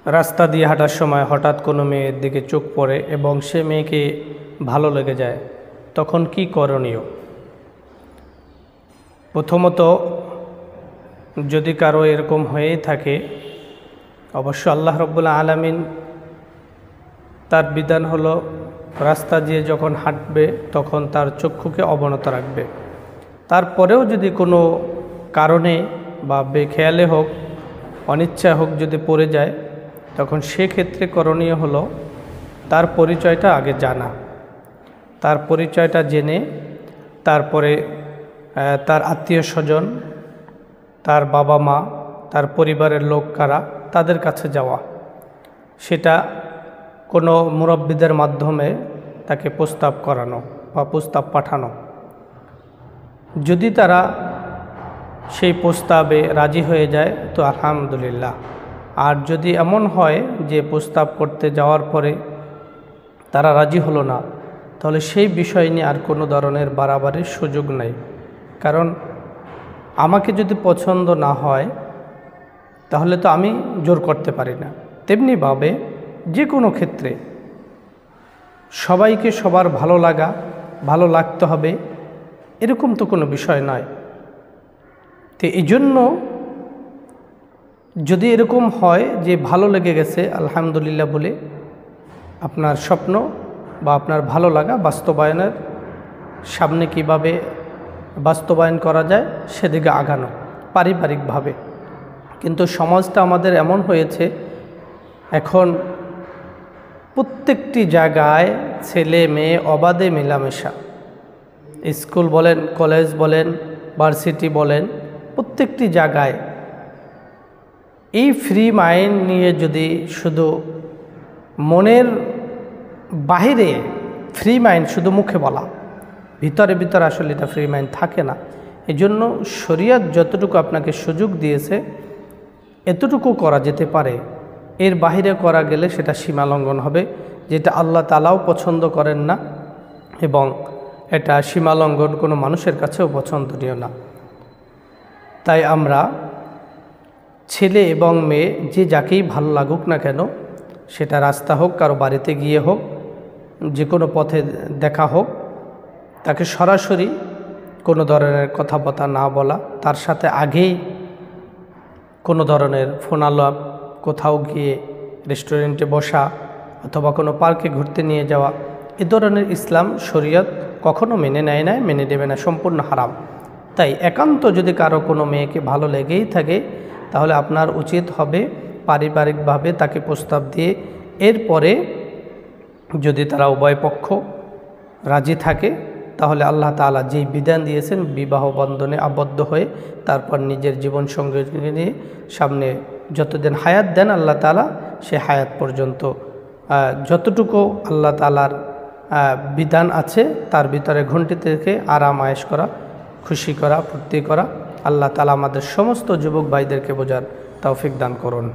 রাস্তা দিয়ে হাঁটার সময় হঠাৎ কোনো মেয়ের দিকে চোখ পড়ে এবং সে মেয়েকে ভালো লেগে যায়, তখন কি করণীয়? প্রথমত, যদি কারো এরকম হয়েই থাকে, অবশ্য আল্লাহ রাব্বুল আলামিন তার বিধান হলো রাস্তা দিয়ে যখন হাঁটবে তখন তার চক্ষুকে অবনত রাখবে। তারপরেও যদি কোনো কারণে বা বেখেয়ালে হোক, অনিচ্ছা হোক, যদি পড়ে যায়, তখন সেক্ষেত্রে করণীয় হলো তার পরিচয়টা আগে জানা। তার পরিচয়টা জেনে তারপরে তার আত্মীয় স্বজন, তার বাবা মা, তার পরিবারের লোক কারা, তাদের কাছে যাওয়া। সেটা কোনো মুরব্বিদের মাধ্যমে তাকে প্রস্তাব করানো বা প্রস্তাব পাঠানো। যদি তারা সেই প্রস্তাবে রাজি হয়ে যায় তো আলহামদুলিল্লাহ। আর যদি এমন হয় যে প্রস্তাব করতে যাওয়ার পরে তারা রাজি হলো না, তাহলে সেই বিষয় নিয়ে আর কোনো ধরনের বাড়াবাড়ির সুযোগ নেই। কারণ আমাকে যদি পছন্দ না হয় তাহলে তো আমি জোর করতে পারি না। তেমনিভাবে যে কোনো ক্ষেত্রে সবাইকে সবার ভালো লাগতে হবে এরকম তো কোনো বিষয় নয়। তো এই জন্য যদি এরকম হয় যে ভালো লেগে গেছে আলহামদুলিল্লাহ বলে আপনার স্বপ্ন বা আপনার ভালো লাগা বাস্তবায়নের সামনে কিভাবে বাস্তবায়ন করা যায় সেদিকে আগানো পারিবারিকভাবে। কিন্তু সমাজটা আমাদের এমন হয়েছে, এখন প্রত্যেকটি জায়গায় ছেলে মেয়ে অবাধে মেলামেশা। স্কুল বলেন, কলেজ বলেন, ভার্সিটি বলেন, প্রত্যেকটি জায়গায় এই ফ্রি মাইন্ড নিয়ে যদি শুধু মনের বাহিরে ফ্রি মাইন্ড শুধু মুখে বলা, ভিতরে আসলে এটা ফ্রি মাইন্ড থাকে না। এই জন্য শরীয়ত যতটুকু আপনাকে সুযোগ দিয়েছে এতটুকু করা যেতে পারে। এর বাহিরে করা গেলে সেটা সীমালঙ্ঘন হবে, যেটা আল্লাহ তাআলাও পছন্দ করেন না এবং এটা সীমালঙ্ঘন কোনো মানুষের কাছেও পছন্দনীয় না। তাই আমরা ছেলে এবং মেয়ে যে যাকেই ভালো লাগুক না কেন, সেটা রাস্তা হোক, কারো বাড়িতে গিয়ে হোক, যে কোনো পথে দেখা হোক, তাকে সরাসরি কোনো ধরনের কথাবার্তা না বলা, তার সাথে আগেই কোনো ধরনের ফোন আলাপ, কোথাও গিয়ে রেস্টুরেন্টে বসা অথবা কোনো পার্কে ঘুরতে নিয়ে যাওয়া, এ ধরনের ইসলাম শরীয়ত কখনো মেনে নেয় না, মেনে নেবে না, সম্পূর্ণ হারাম। তাই একান্ত যদি কারো কোনো মেয়েকে ভালো লেগেই থাকে তাহলে আপনার উচিত হবে পারিবারিকভাবে তাকে প্রস্তাব দিয়ে এরপরে যদি তারা উভয় পক্ষ রাজি থাকে তাহলে আল্লাহ তাআলা যেই বিধান দিয়েছেন বিবাহ বন্ধনে আবদ্ধ হয়ে তারপর নিজের জীবন সঙ্গী নিয়ে সামনে যতদিন হায়াত দেন আল্লাহ তাআলা, সে হায়াত পর্যন্ত যতটুকু আল্লাহ তাআলার বিধান আছে তার ভিতরে ঘণ্টি থেকে আরাম আয়েশ করা, খুশি করা, ফুর্তি করা। আল্লাহ তাআলা আমাদের সমস্ত যুবক ভাইদেরকে বোঝার তৌফিক দান করুন।